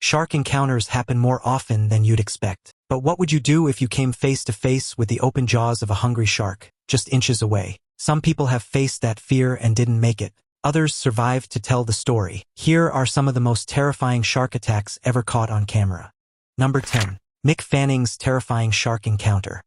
Shark encounters happen more often than you'd expect. But what would you do if you came face to face with the open jaws of a hungry shark, just inches away? Some people have faced that fear and didn't make it. Others survived to tell the story. Here are some of the most terrifying shark attacks ever caught on camera. Number 10. Mick Fanning's terrifying shark encounter.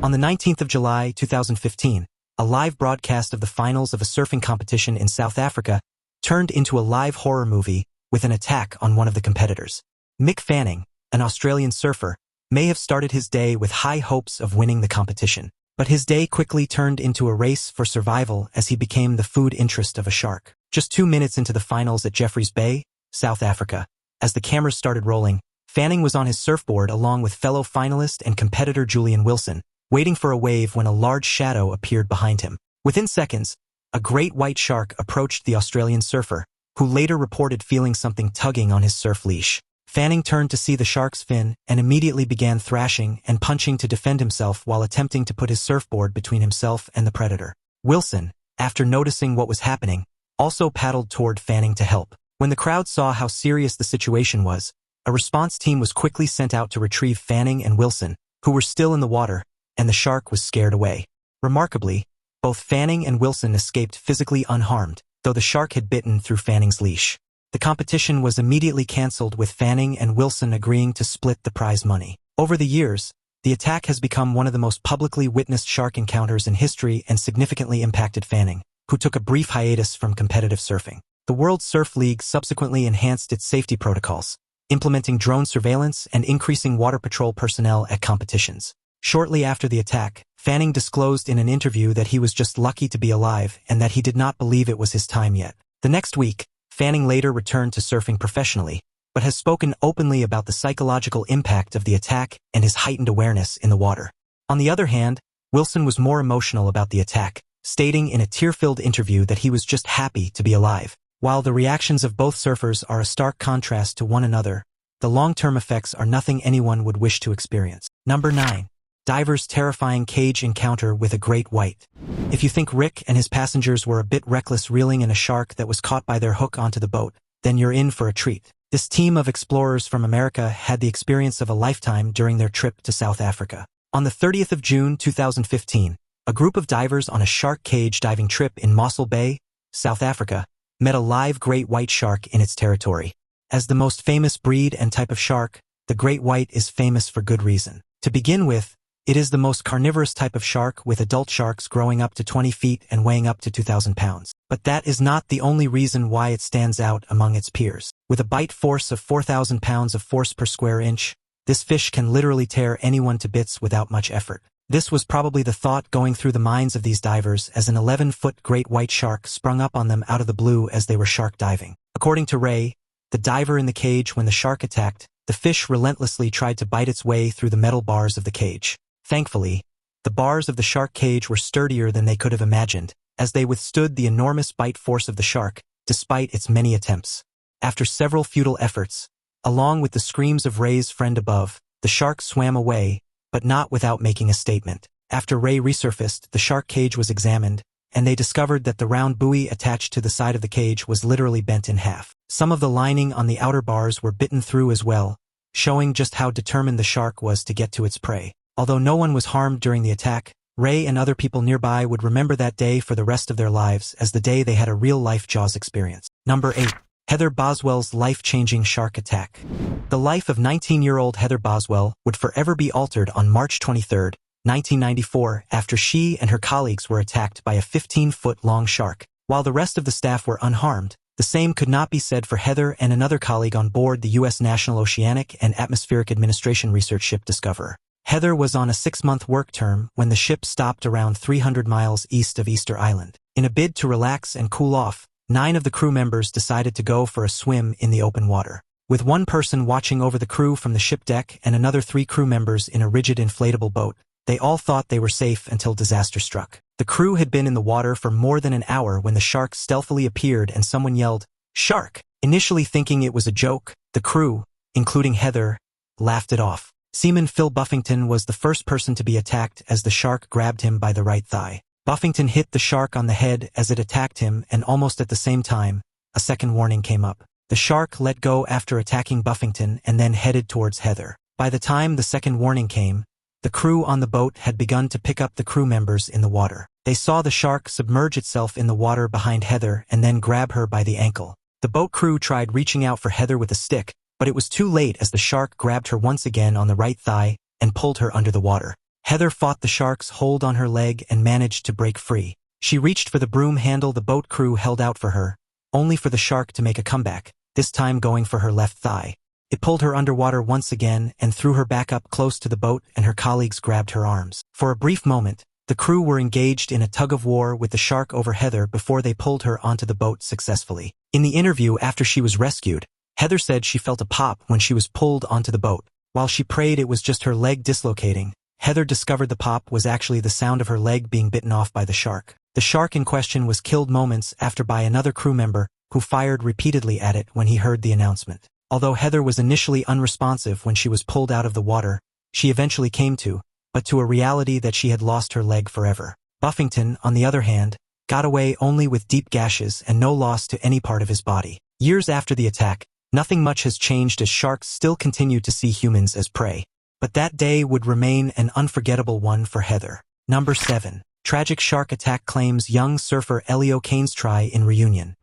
On the 19th of July, 2015, a live broadcast of the finals of a surfing competition in South Africa turned into a live horror movie with an attack on one of the competitors. Mick Fanning, an Australian surfer, may have started his day with high hopes of winning the competition, but his day quickly turned into a race for survival as he became the food interest of a shark. Just 2 minutes into the finals at Jeffreys Bay, South Africa, as the cameras started rolling, Fanning was on his surfboard along with fellow finalist and competitor Julian Wilson, waiting for a wave when a large shadow appeared behind him. Within seconds, a great white shark approached the Australian surfer, who later reported feeling something tugging on his surf leash. Fanning turned to see the shark's fin and immediately began thrashing and punching to defend himself while attempting to put his surfboard between himself and the predator. Wilson, after noticing what was happening, also paddled toward Fanning to help. When the crowd saw how serious the situation was, a response team was quickly sent out to retrieve Fanning and Wilson, who were still in the water, and the shark was scared away. Remarkably, both Fanning and Wilson escaped physically unharmed, though the shark had bitten through Fanning's leash. The competition was immediately cancelled, with Fanning and Wilson agreeing to split the prize money. Over the years, the attack has become one of the most publicly witnessed shark encounters in history and significantly impacted Fanning, who took a brief hiatus from competitive surfing. The World Surf League subsequently enhanced its safety protocols, implementing drone surveillance and increasing water patrol personnel at competitions. Shortly after the attack, Fanning disclosed in an interview that he was just lucky to be alive and that he did not believe it was his time yet. The next week, Fanning later returned to surfing professionally, but has spoken openly about the psychological impact of the attack and his heightened awareness in the water. On the other hand, Wilson was more emotional about the attack, stating in a tear-filled interview that he was just happy to be alive. While the reactions of both surfers are a stark contrast to one another, the long-term effects are nothing anyone would wish to experience. Number 9. Diver's terrifying cage encounter with a great white. If you think Rick and his passengers were a bit reckless reeling in a shark that was caught by their hook onto the boat, then you're in for a treat. This team of explorers from America had the experience of a lifetime during their trip to South Africa. On the 30th of June 2015, a group of divers on a shark cage diving trip in Mossel Bay, South Africa, met a live great white shark in its territory. As the most famous breed and type of shark, the great white is famous for good reason. To begin with, it is the most carnivorous type of shark, with adult sharks growing up to 20 feet and weighing up to 2,000 pounds. But that is not the only reason why it stands out among its peers. With a bite force of 4,000 pounds of force per square inch, this fish can literally tear anyone to bits without much effort. This was probably the thought going through the minds of these divers as an 11-foot great white shark sprung up on them out of the blue as they were shark diving. According to Ray, the diver in the cage, when the shark attacked, the fish relentlessly tried to bite its way through the metal bars of the cage. Thankfully, the bars of the shark cage were sturdier than they could have imagined, as they withstood the enormous bite force of the shark, despite its many attempts. After several futile efforts, along with the screams of Ray's friend above, the shark swam away, but not without making a statement. After Ray resurfaced, the shark cage was examined, and they discovered that the round buoy attached to the side of the cage was literally bent in half. Some of the lining on the outer bars were bitten through as well, showing just how determined the shark was to get to its prey. Although no one was harmed during the attack, Ray and other people nearby would remember that day for the rest of their lives as the day they had a real-life Jaws experience. Number 8. Heather Boswell's life-changing shark attack. The life of 19-year-old Heather Boswell would forever be altered on March 23, 1994, after she and her colleagues were attacked by a 15-foot-long shark. While the rest of the staff were unharmed, the same could not be said for Heather and another colleague on board the U.S. National Oceanic and Atmospheric Administration research ship Discoverer. Heather was on a 6-month work term when the ship stopped around 300 miles east of Easter Island. In a bid to relax and cool off, 9 of the crew members decided to go for a swim in the open water. With one person watching over the crew from the ship deck and another 3 crew members in a rigid inflatable boat, they all thought they were safe until disaster struck. The crew had been in the water for more than an hour when the shark stealthily appeared and someone yelled, "Shark!" Initially thinking it was a joke, the crew, including Heather, laughed it off. Seaman Phil Buffington was the first person to be attacked as the shark grabbed him by the right thigh. Buffington hit the shark on the head as it attacked him, and almost at the same time, a second warning came up. The shark let go after attacking Buffington and then headed towards Heather. By the time the second warning came, the crew on the boat had begun to pick up the crew members in the water. They saw the shark submerge itself in the water behind Heather and then grab her by the ankle. The boat crew tried reaching out for Heather with a stick, but it was too late as the shark grabbed her once again on the right thigh and pulled her under the water. Heather fought the shark's hold on her leg and managed to break free. She reached for the broom handle the boat crew held out for her, only for the shark to make a comeback, this time going for her left thigh. It pulled her underwater once again and threw her back up close to the boat, and her colleagues grabbed her arms. For a brief moment, the crew were engaged in a tug-of-war with the shark over Heather before they pulled her onto the boat successfully. In the interview after she was rescued, Heather said she felt a pop when she was pulled onto the boat. While she prayed it was just her leg dislocating, Heather discovered the pop was actually the sound of her leg being bitten off by the shark. The shark in question was killed moments after by another crew member who fired repeatedly at it when he heard the announcement. Although Heather was initially unresponsive when she was pulled out of the water, she eventually came to, but to a reality that she had lost her leg forever. Buffington, on the other hand, got away only with deep gashes and no loss to any part of his body. Years after the attack, nothing much has changed as sharks still continue to see humans as prey. But that day would remain an unforgettable one for Heather. Number 7. Tragic shark attack claims young surfer Elio Cainstry in Reunion.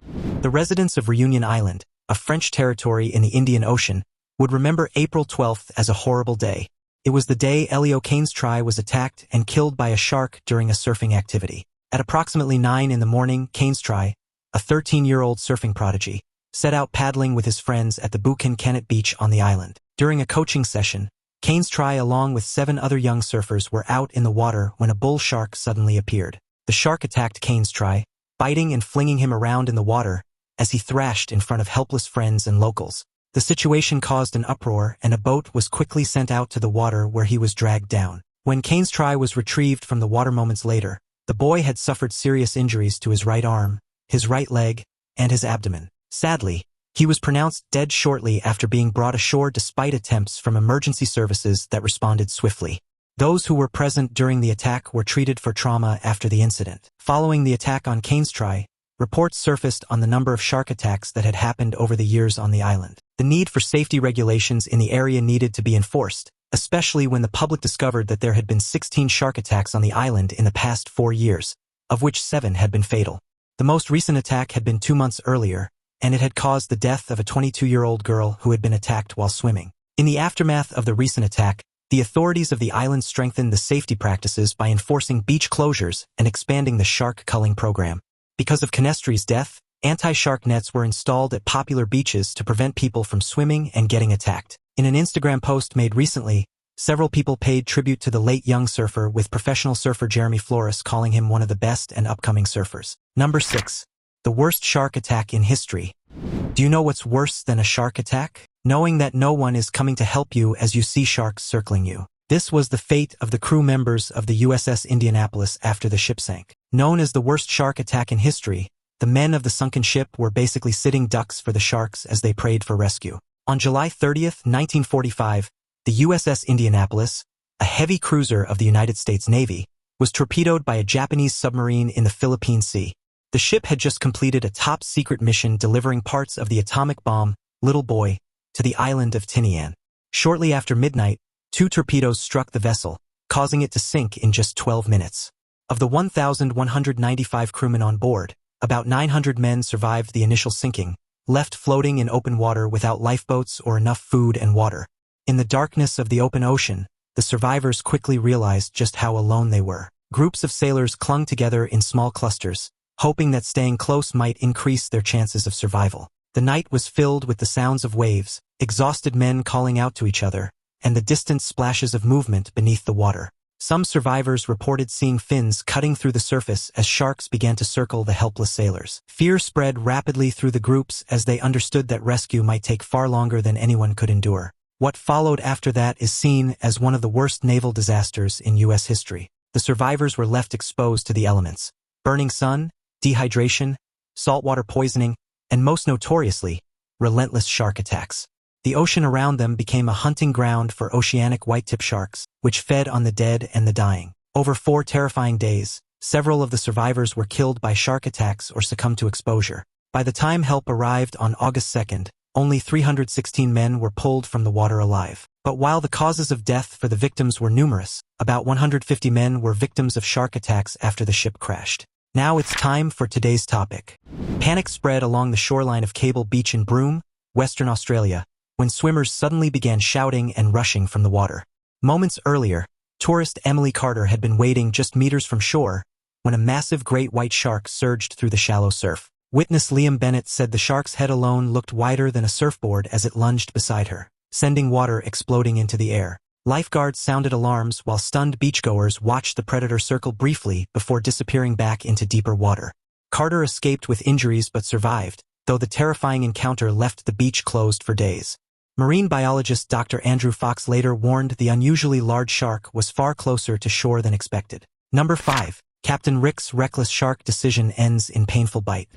The residents of Reunion Island, a French territory in the Indian Ocean, would remember April 12th as a horrible day. It was the day Elio Cainstry was attacked and killed by a shark during a surfing activity. At approximately 9 in the morning, Cainstry, a 13-year-old surfing prodigy, set out paddling with his friends at the Buchan Kennet Beach on the island. During a coaching session, Cainstry along with 7 other young surfers were out in the water when a bull shark suddenly appeared. The shark attacked Cainstry, biting and flinging him around in the water as he thrashed in front of helpless friends and locals. The situation caused an uproar and a boat was quickly sent out to the water where he was dragged down. When Cainstry was retrieved from the water moments later, the boy had suffered serious injuries to his right arm, his right leg, and his abdomen. Sadly, he was pronounced dead shortly after being brought ashore despite attempts from emergency services that responded swiftly. Those who were present during the attack were treated for trauma after the incident. Following the attack on Cainstry, reports surfaced on the number of shark attacks that had happened over the years on the island. The need for safety regulations in the area needed to be enforced, especially when the public discovered that there had been 16 shark attacks on the island in the past 4 years, of which 7 had been fatal. The most recent attack had been 2 months earlier, and it had caused the death of a 22-year-old girl who had been attacked while swimming. In the aftermath of the recent attack, the authorities of the island strengthened the safety practices by enforcing beach closures and expanding the shark culling program. Because of Canestry's death, anti-shark nets were installed at popular beaches to prevent people from swimming and getting attacked. In an Instagram post made recently, several people paid tribute to the late young surfer, with professional surfer Jeremy Flores calling him one of the best and upcoming surfers. Number 6. The worst shark attack in history. Do you know what's worse than a shark attack? Knowing that no one is coming to help you as you see sharks circling you. This was the fate of the crew members of the USS Indianapolis after the ship sank. Known as the worst shark attack in history, the men of the sunken ship were basically sitting ducks for the sharks as they prayed for rescue. On July 30th, 1945, the USS Indianapolis, a heavy cruiser of the United States Navy, was torpedoed by a Japanese submarine in the Philippine Sea. The ship had just completed a top-secret mission delivering parts of the atomic bomb, Little Boy, to the island of Tinian. Shortly after midnight, 2 torpedoes struck the vessel, causing it to sink in just 12 minutes. Of the 1,195 crewmen on board, about 900 men survived the initial sinking, left floating in open water without lifeboats or enough food and water. In the darkness of the open ocean, the survivors quickly realized just how alone they were. Groups of sailors clung together in small clusters, hoping that staying close might increase their chances of survival. The night was filled with the sounds of waves, exhausted men calling out to each other, and the distant splashes of movement beneath the water. Some survivors reported seeing fins cutting through the surface as sharks began to circle the helpless sailors. Fear spread rapidly through the groups as they understood that rescue might take far longer than anyone could endure. What followed after that is seen as one of the worst naval disasters in U.S. history. The survivors were left exposed to the elements: burning sun, dehydration, saltwater poisoning, and most notoriously, relentless shark attacks. The ocean around them became a hunting ground for oceanic white-tip sharks, which fed on the dead and the dying. Over 4 terrifying days, several of the survivors were killed by shark attacks or succumbed to exposure. By the time help arrived on August 2nd, only 316 men were pulled from the water alive. But while the causes of death for the victims were numerous, about 150 men were victims of shark attacks after the ship crashed. Now it's time for today's topic. Panic spread along the shoreline of Cable Beach in Broome, Western Australia, when swimmers suddenly began shouting and rushing from the water. Moments earlier, tourist Emily Carter had been waiting just meters from shore when a massive great white shark surged through the shallow surf. Witness Liam Bennett said the shark's head alone looked wider than a surfboard as it lunged beside her, sending water exploding into the air. Lifeguards sounded alarms while stunned beachgoers watched the predator circle briefly before disappearing back into deeper water. Carter escaped with injuries but survived, though the terrifying encounter left the beach closed for days. Marine biologist Dr. Andrew Fox later warned the unusually large shark was far closer to shore than expected. Number 5. Captain Rick's reckless shark decision ends in painful bite.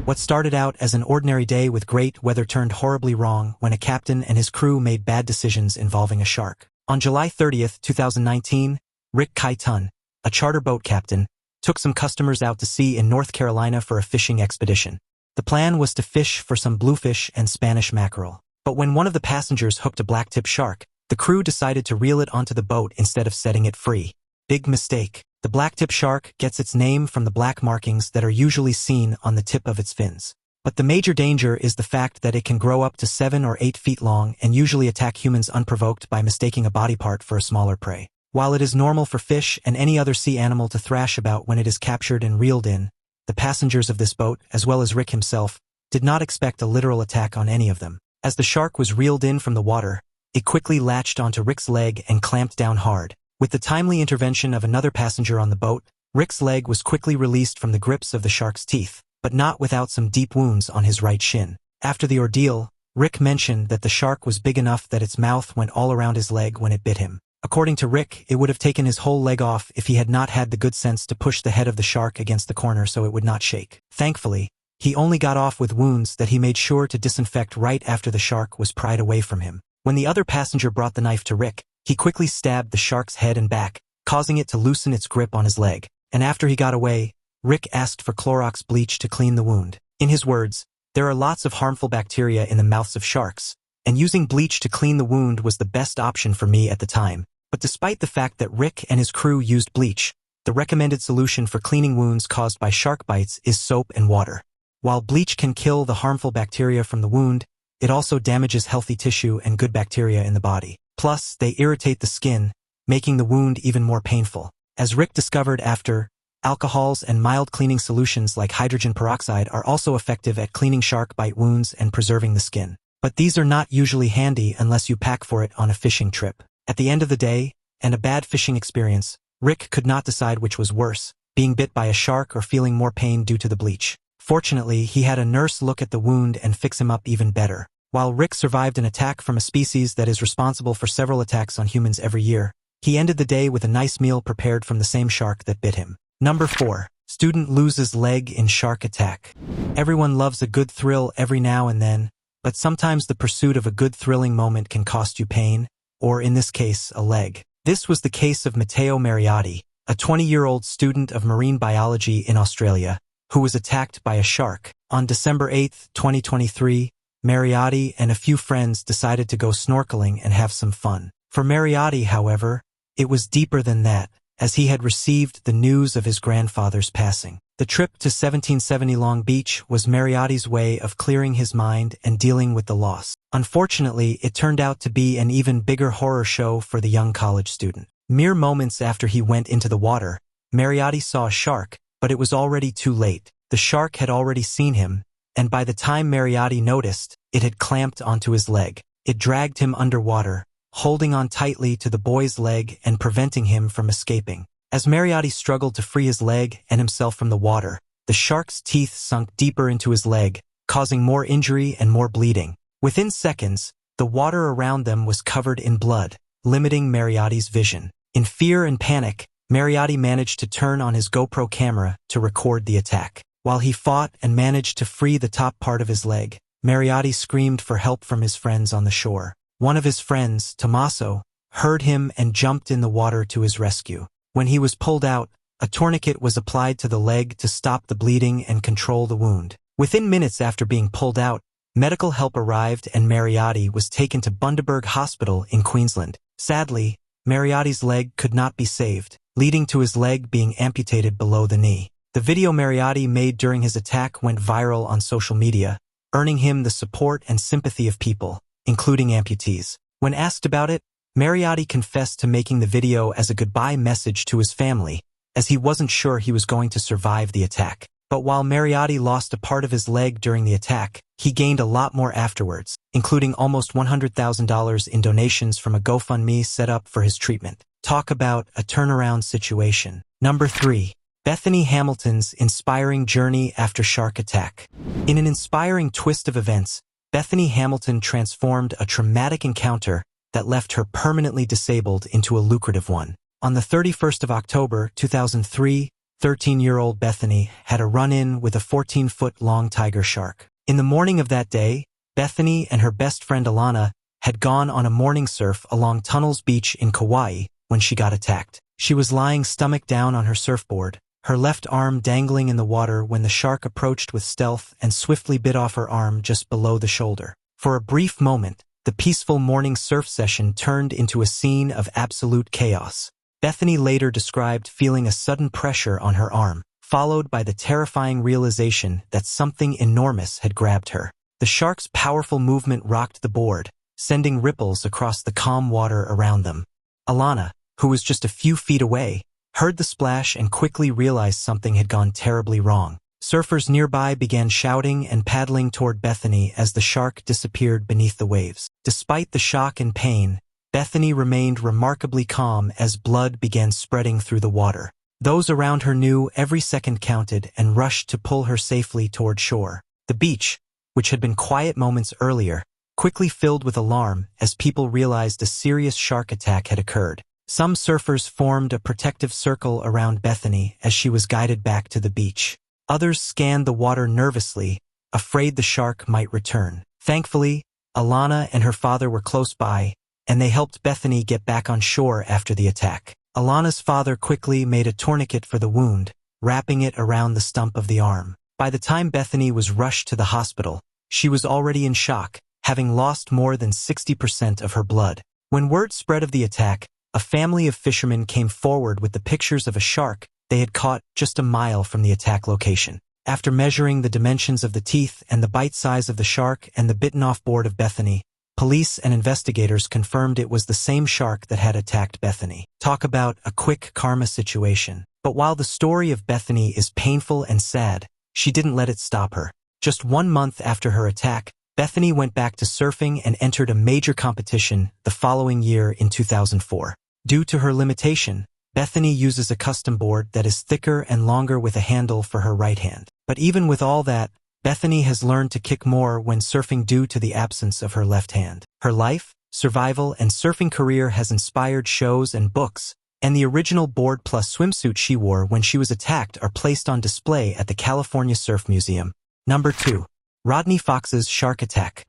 What started out as an ordinary day with great weather turned horribly wrong when a captain and his crew made bad decisions involving a shark. On July 30, 2019, Rick Kaiton, a charter boat captain, took some customers out to sea in North Carolina for a fishing expedition. The plan was to fish for some bluefish and Spanish mackerel. But when one of the passengers hooked a blacktip shark, the crew decided to reel it onto the boat instead of setting it free. Big mistake. The blacktip shark gets its name from the black markings that are usually seen on the tip of its fins. But the major danger is the fact that it can grow up to 7 or 8 feet long and usually attack humans unprovoked by mistaking a body part for a smaller prey. While it is normal for fish and any other sea animal to thrash about when it is captured and reeled in, the passengers of this boat, as well as Rick himself, did not expect a literal attack on any of them. As the shark was reeled in from the water, it quickly latched onto Rick's leg and clamped down hard. With the timely intervention of another passenger on the boat, Rick's leg was quickly released from the grips of the shark's teeth, but not without some deep wounds on his right shin. After the ordeal, Rick mentioned that the shark was big enough that its mouth went all around his leg when it bit him. According to Rick, it would have taken his whole leg off if he had not had the good sense to push the head of the shark against the corner so it would not shake. Thankfully, he only got off with wounds that he made sure to disinfect right after the shark was pried away from him. When the other passenger brought the knife to Rick, he quickly stabbed the shark's head and back, causing it to loosen its grip on his leg. And after he got away, Rick asked for Clorox bleach to clean the wound. In his words, "There are lots of harmful bacteria in the mouths of sharks, and using bleach to clean the wound was the best option for me at the time." But despite the fact that Rick and his crew used bleach, the recommended solution for cleaning wounds caused by shark bites is soap and water. While bleach can kill the harmful bacteria from the wound, it also damages healthy tissue and good bacteria in the body. Plus, they irritate the skin, making the wound even more painful. As Rick discovered after, alcohols and mild cleaning solutions like hydrogen peroxide are also effective at cleaning shark bite wounds and preserving the skin. But these are not usually handy unless you pack for it on a fishing trip. At the end of the day, and a bad fishing experience, Rick could not decide which was worse, being bit by a shark or feeling more pain due to the bleach. Fortunately, he had a nurse look at the wound and fix him up even better. While Rick survived an attack from a species that is responsible for several attacks on humans every year, he ended the day with a nice meal prepared from the same shark that bit him. Number 4. Student loses leg in shark attack. Everyone loves a good thrill every now and then, but sometimes the pursuit of a good thrilling moment can cost you pain, or in this case, a leg. This was the case of Matteo Mariotti, a 20-year-old student of marine biology in Australia, who was attacked by a shark. On December 8, 2023, Mariotti and a few friends decided to go snorkeling and have some fun. For Mariotti, however, it was deeper than that, as he had received the news of his grandfather's passing. The trip to 1770 Long Beach was Mariotti's way of clearing his mind and dealing with the loss. Unfortunately, it turned out to be an even bigger horror show for the young college student. Mere moments after he went into the water, Mariotti saw a shark, but it was already too late. The shark had already seen him, and by the time Mariotti noticed, it had clamped onto his leg. It dragged him underwater, holding on tightly to the boy's leg and preventing him from escaping. As Mariotti struggled to free his leg and himself from the water, the shark's teeth sunk deeper into his leg, causing more injury and more bleeding. Within seconds, the water around them was covered in blood, limiting Mariotti's vision. In fear and panic, Mariotti managed to turn on his GoPro camera to record the attack. While he fought and managed to free the top part of his leg, Mariotti screamed for help from his friends on the shore. One of his friends, Tommaso, heard him and jumped in the water to his rescue. When he was pulled out, a tourniquet was applied to the leg to stop the bleeding and control the wound. Within minutes after being pulled out, Medical help arrived and Mariotti was taken to Bundaberg Hospital in Queensland. Sadly, Mariotti's leg could not be saved, leading to his leg being amputated below the knee. The video Mariotti made during his attack went viral on social media, earning him the support and sympathy of people, including amputees. When asked about it, Mariotti confessed to making the video as a goodbye message to his family, as he wasn't sure he was going to survive the attack. But while Mariotti lost a part of his leg during the attack, he gained a lot more afterwards, including almost $100,000 in donations from a GoFundMe set up for his treatment. Talk about a turnaround situation. Number 3. Bethany Hamilton's inspiring journey after shark attack. In an inspiring twist of events, Bethany Hamilton transformed a traumatic encounter that left her permanently disabled into a lucrative one. On the 31st of October, 2003, 13-year-old Bethany had a run-in with a 14-foot-long tiger shark. In the morning of that day, Bethany and her best friend Alana had gone on a morning surf along Tunnels Beach in Kauai when she got attacked. She was lying stomach down on her surfboard, her left arm dangling in the water when the shark approached with stealth and swiftly bit off her arm just below the shoulder. For a brief moment, the peaceful morning surf session turned into a scene of absolute chaos. Bethany later described feeling a sudden pressure on her arm, followed by the terrifying realization that something enormous had grabbed her. The shark's powerful movement rocked the board, sending ripples across the calm water around them. Alana, who was just a few feet away, heard the splash and quickly realized something had gone terribly wrong. Surfers nearby began shouting and paddling toward Bethany as the shark disappeared beneath the waves. Despite the shock and pain, Bethany remained remarkably calm as blood began spreading through the water. Those around her knew every second counted and rushed to pull her safely toward shore. The beach, which had been quiet moments earlier, quickly filled with alarm as people realized a serious shark attack had occurred. Some surfers formed a protective circle around Bethany as she was guided back to the beach. Others scanned the water nervously, afraid the shark might return. Thankfully, Alana and her father were close by, and they helped Bethany get back on shore after the attack. Alana's father quickly made a tourniquet for the wound, wrapping it around the stump of the arm. By the time Bethany was rushed to the hospital, she was already in shock, having lost more than 60% of her blood. When word spread of the attack, a family of fishermen came forward with the pictures of a shark they had caught just a mile from the attack location. After measuring the dimensions of the teeth and the bite size of the shark and the bitten-off board of Bethany, police and investigators confirmed it was the same shark that had attacked Bethany. Talk about a quick karma situation. But while the story of Bethany is painful and sad, she didn't let it stop her. Just 1 month after her attack, Bethany went back to surfing and entered a major competition the following year in 2004. Due to her limitation, Bethany uses a custom board that is thicker and longer with a handle for her right hand. But even with all that, Bethany has learned to kick more when surfing due to the absence of her left hand. Her life, survival, and surfing career has inspired shows and books, and the original board plus swimsuit she wore when she was attacked are placed on display at the California Surf Museum. Number 2. Rodney Fox's shark attack.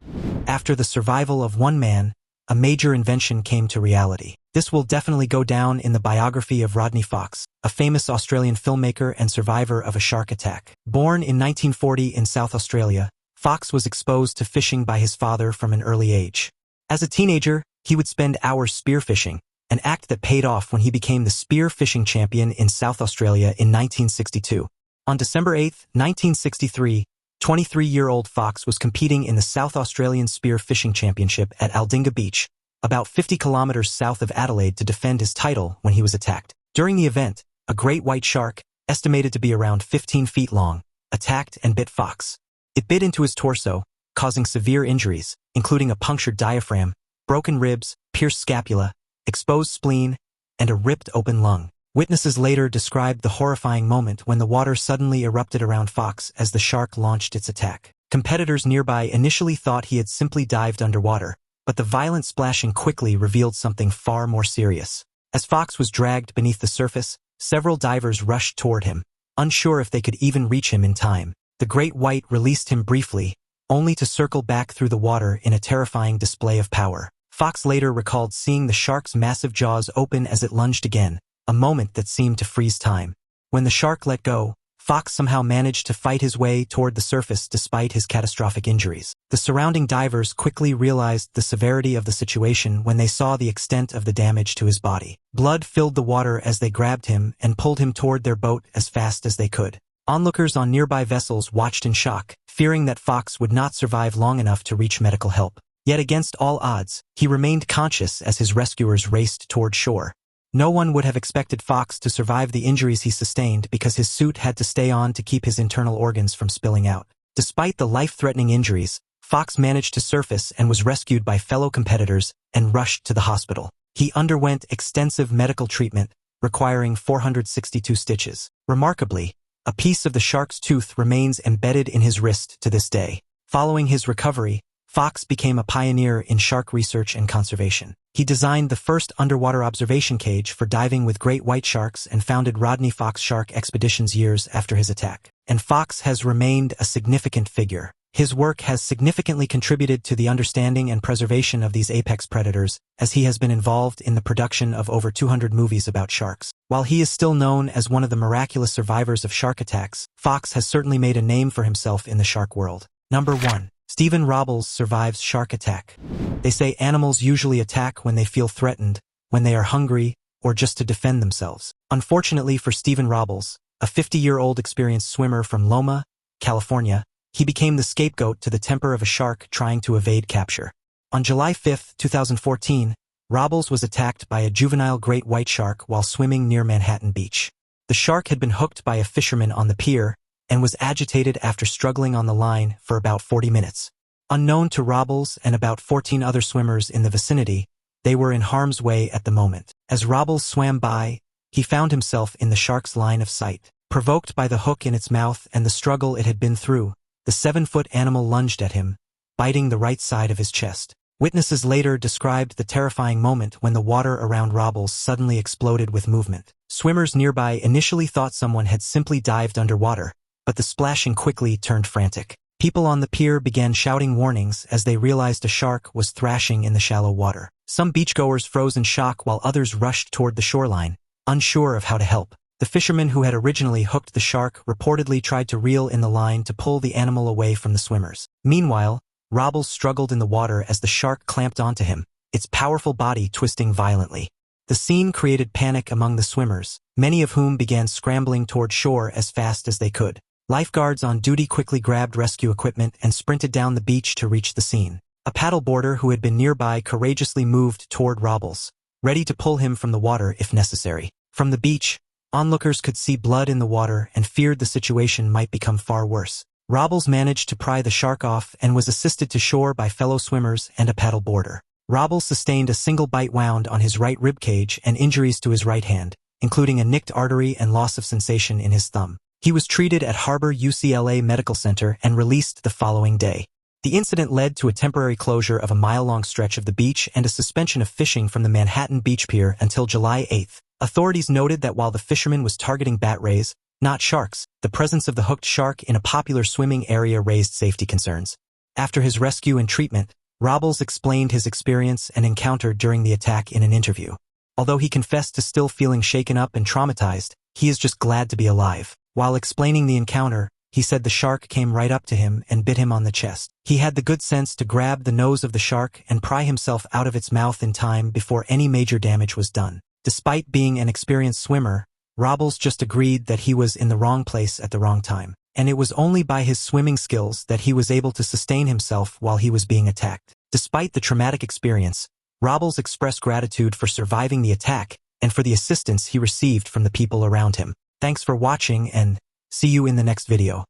After the survival of one man, a major invention came to reality. This will definitely go down in the biography of Rodney Fox, a famous Australian filmmaker and survivor of a shark attack. Born in 1940 in South Australia, Fox was exposed to fishing by his father from an early age. As a teenager, he would spend hours spearfishing, an act that paid off when he became the spear fishing champion in South Australia in 1962. On December 8, 1963, 23-year-old Fox was competing in the South Australian Spear Fishing Championship at Aldinga Beach, about 50 kilometers south of Adelaide, to defend his title when he was attacked. During the event, a great white shark, estimated to be around 15 feet long, attacked and bit Fox. It bit into his torso, causing severe injuries, including a punctured diaphragm, broken ribs, pierced scapula, exposed spleen, and a ripped open lung. Witnesses later described the horrifying moment when the water suddenly erupted around Fox as the shark launched its attack. Competitors nearby initially thought he had simply dived underwater, but the violent splashing quickly revealed something far more serious. As Fox was dragged beneath the surface, several divers rushed toward him, unsure if they could even reach him in time. The great white released him briefly, only to circle back through the water in a terrifying display of power. Fox later recalled seeing the shark's massive jaws open as it lunged again, a moment that seemed to freeze time. When the shark let go, Fox somehow managed to fight his way toward the surface despite his catastrophic injuries. The surrounding divers quickly realized the severity of the situation when they saw the extent of the damage to his body. Blood filled the water as they grabbed him and pulled him toward their boat as fast as they could. Onlookers on nearby vessels watched in shock, fearing that Fox would not survive long enough to reach medical help. Yet against all odds, he remained conscious as his rescuers raced toward shore. No one would have expected Fox to survive the injuries he sustained because his suit had to stay on to keep his internal organs from spilling out. Despite the life-threatening injuries, Fox managed to surface and was rescued by fellow competitors and rushed to the hospital. He underwent extensive medical treatment, requiring 462 stitches. Remarkably, a piece of the shark's tooth remains embedded in his wrist to this day. Following his recovery, Fox became a pioneer in shark research and conservation. He designed the first underwater observation cage for diving with great white sharks and founded Rodney Fox shark expeditions years after his attack. And Fox has remained a significant figure. His work has significantly contributed to the understanding and preservation of these apex predators, as he has been involved in the production of over 200 movies about sharks. While he is still known as one of the miraculous survivors of shark attacks, Fox has certainly made a name for himself in the shark world. Number 1. Stephen Robbles survives shark attack. They say animals usually attack when they feel threatened, when they are hungry, or just to defend themselves. Unfortunately for Stephen Robbles, a 50-year-old experienced swimmer from Loma, California, he became the scapegoat to the temper of a shark trying to evade capture. On July 5, 2014, Robbles was attacked by a juvenile great white shark while swimming near Manhattan Beach. The shark had been hooked by a fisherman on the pier and was agitated after struggling on the line for about 40 minutes. Unknown to Robbles and about 14 other swimmers in the vicinity, they were in harm's way at the moment. As Robbles swam by, he found himself in the shark's line of sight. Provoked by the hook in its mouth and the struggle it had been through, the 7-foot animal lunged at him, biting the right side of his chest. Witnesses later described the terrifying moment when the water around Robbles suddenly exploded with movement. Swimmers nearby initially thought someone had simply dived underwater, but the splashing quickly turned frantic. People on the pier began shouting warnings as they realized a shark was thrashing in the shallow water. Some beachgoers froze in shock while others rushed toward the shoreline, unsure of how to help. The fisherman who had originally hooked the shark reportedly tried to reel in the line to pull the animal away from the swimmers. Meanwhile, Robbles struggled in the water as the shark clamped onto him, its powerful body twisting violently. The scene created panic among the swimmers, many of whom began scrambling toward shore as fast as they could. Lifeguards on duty quickly grabbed rescue equipment and sprinted down the beach to reach the scene. A paddleboarder who had been nearby courageously moved toward Robbles, ready to pull him from the water if necessary. From the beach, onlookers could see blood in the water and feared the situation might become far worse. Robbles managed to pry the shark off and was assisted to shore by fellow swimmers and a paddleboarder. Robbles sustained a single bite wound on his right ribcage and injuries to his right hand, including a nicked artery and loss of sensation in his thumb. He was treated at Harbor UCLA Medical Center and released the following day. The incident led to a temporary closure of a mile-long stretch of the beach and a suspension of fishing from the Manhattan Beach Pier until July 8. Authorities noted that while the fisherman was targeting bat rays, not sharks, the presence of the hooked shark in a popular swimming area raised safety concerns. After his rescue and treatment, Robbles explained his experience and encounter during the attack in an interview. Although he confessed to still feeling shaken up and traumatized, he is just glad to be alive. While explaining the encounter, he said the shark came right up to him and bit him on the chest. He had the good sense to grab the nose of the shark and pry himself out of its mouth in time before any major damage was done. Despite being an experienced swimmer, Robbles just agreed that he was in the wrong place at the wrong time, and it was only by his swimming skills that he was able to sustain himself while he was being attacked. Despite the traumatic experience, Robbles expressed gratitude for surviving the attack and for the assistance he received from the people around him. Thanks for watching and see you in the next video.